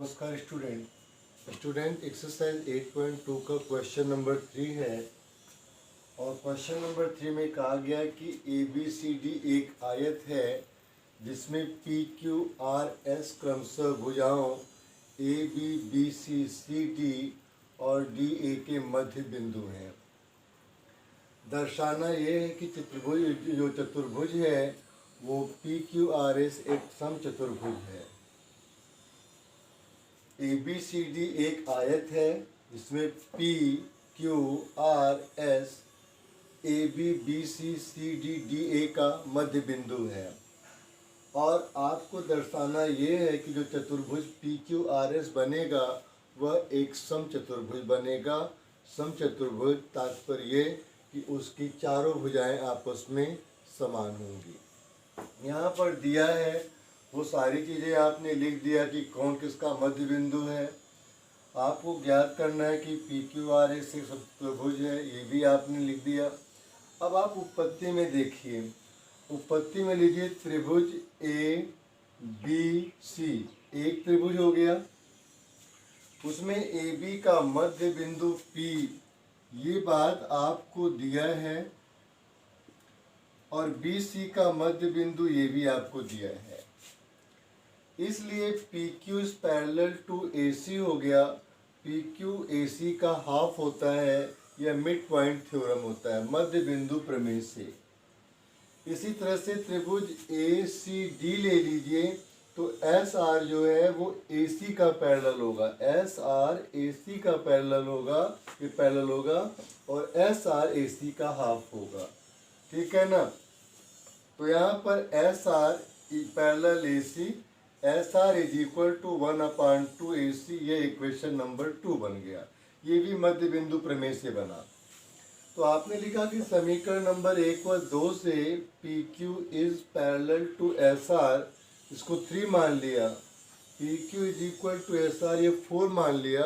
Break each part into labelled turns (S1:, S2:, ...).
S1: नमस्कार student exercise 8.2 का question number 3 है। और क्वेश्चन नंबर 3 में कहा गया कि ABCD एक आयत है जिसमें PQRS क्रमशः भुजाओं ABBCCD और DA के मध्य बिंदु हैं। दर्शाना ये है कि चतुर्भुज है वो PQRS एक समचतुर्भुज है। ABCD एक आयत है जिसमें PQRS ABBCCD का मध्य बिंदु है। और आपको दर्शाना ये है कि जो चतुर्भुज PQRS बनेगा वह एक समचतुर्भुज बनेगा। समचतुर्भुज तात्पर्य कि उसकी चारों भुजाएं आपस में समान होंगी। यहाँ पर दिया है वो सारी चीज़ें आपने लिख दिया कि कौन किसका मध्य बिंदु है। आपको ज्ञात करना है कि PQRS एक चतुर्भुज है, ये भी आपने लिख दिया। अब आप उत्पत्ति में देखिए, उत्पत्ति में लीजिए त्रिभुज ABC, एक त्रिभुज हो गया, उसमें AB का मध्य बिंदु P, ये बात आपको दिया है, और BC का मध्य बिंदु ये भी आपको दिया है। इसलिए PQ is parallel to AC हो गया। PQ AC का हाफ होता है, यह मिड पॉइंट थ्योरम होता है, मध्य बिंदु प्रमेय से। इसी तरह से त्रिभुज ACD ले लीजिए तो SR जो है वो AC का पैरेलल होगा। SR AC का पैरेलल होगा, ये पैरेलल होगा, और SR AC का हाफ होगा। ठीक है ना। तो यहाँ पर SR parallel AC, SR is equal to 1/2 AC, ये इक्वेशन नंबर 2 बन गया। ये भी मध्य बिंदु प्रमेय से बना। तो आपने लिखा कि समीकरण नंबर 1 व 2 से PQ is parallel to SR, इसको 3 मान लिया। PQ is equal to SR, ये 4 मान लिया।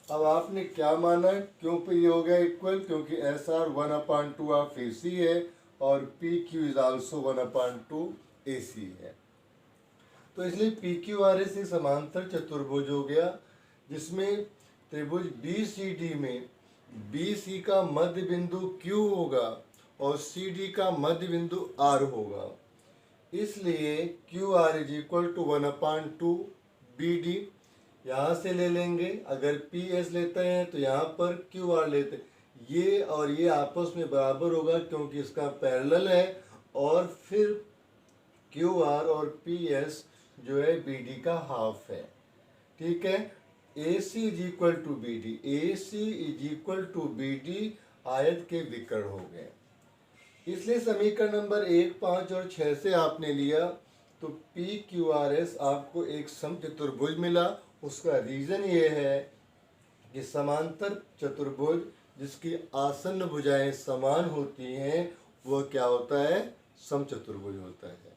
S1: अब आपने क्या माना, क्यों पे ये हो गया इक्वल, क्योंकि SR 1/2 ऑफ AC है और PQ इज आल्सो 1/2 AC है। तो इसलिए PQRS एक समांतर चतुर्भुज हो गया जिसमें त्रिभुज BCD में BC का मध्य बिंदु Q होगा और CD का मध्य बिंदु R होगा। इसलिए QR is equal to 1/2 BD यहाँ से ले लेंगे। अगर PS लेते हैं तो यहाँ पर QR लेते हैं। ये और ये आपस में बराबर होगा क्योंकि इसका पैरेलल है, और फिर QR और PS जो है BD का हाफ है। ठीक है। AC is equal to BD, AC is equal to BD आयत के विकर्ण हो गए। इसलिए समीकरण नंबर 1, 5 और 6 से आपने लिया तो PQRS आपको एक समचतुर्भुज मिला। उसका रीजन ये है कि समांतर चतुर्भुज जिसकी आसन्न भुजाएं समान होती हैं वह क्या होता है, समचतुर्भुज होता है।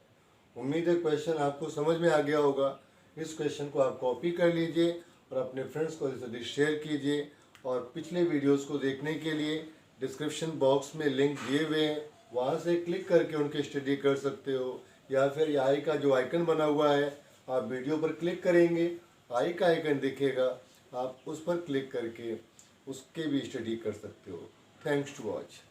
S1: उम्मीद है क्वेश्चन आपको समझ में आ गया होगा। इस क्वेश्चन को आप कॉपी कर लीजिए और अपने फ्रेंड्स को इसे शेयर कीजिए। और पिछले वीडियोस को देखने के लिए डिस्क्रिप्शन बॉक्स में लिंक दिए हुए हैं, वहाँ से क्लिक करके उनके स्टडी कर सकते हो। या फिर आई का जो आइकन बना हुआ है, आप वीडियो पर क्लिक करेंगे, आई का आइकन दिखेगा, आप उस पर क्लिक करके उसके भी स्टडी कर सकते हो। Thanks to watch.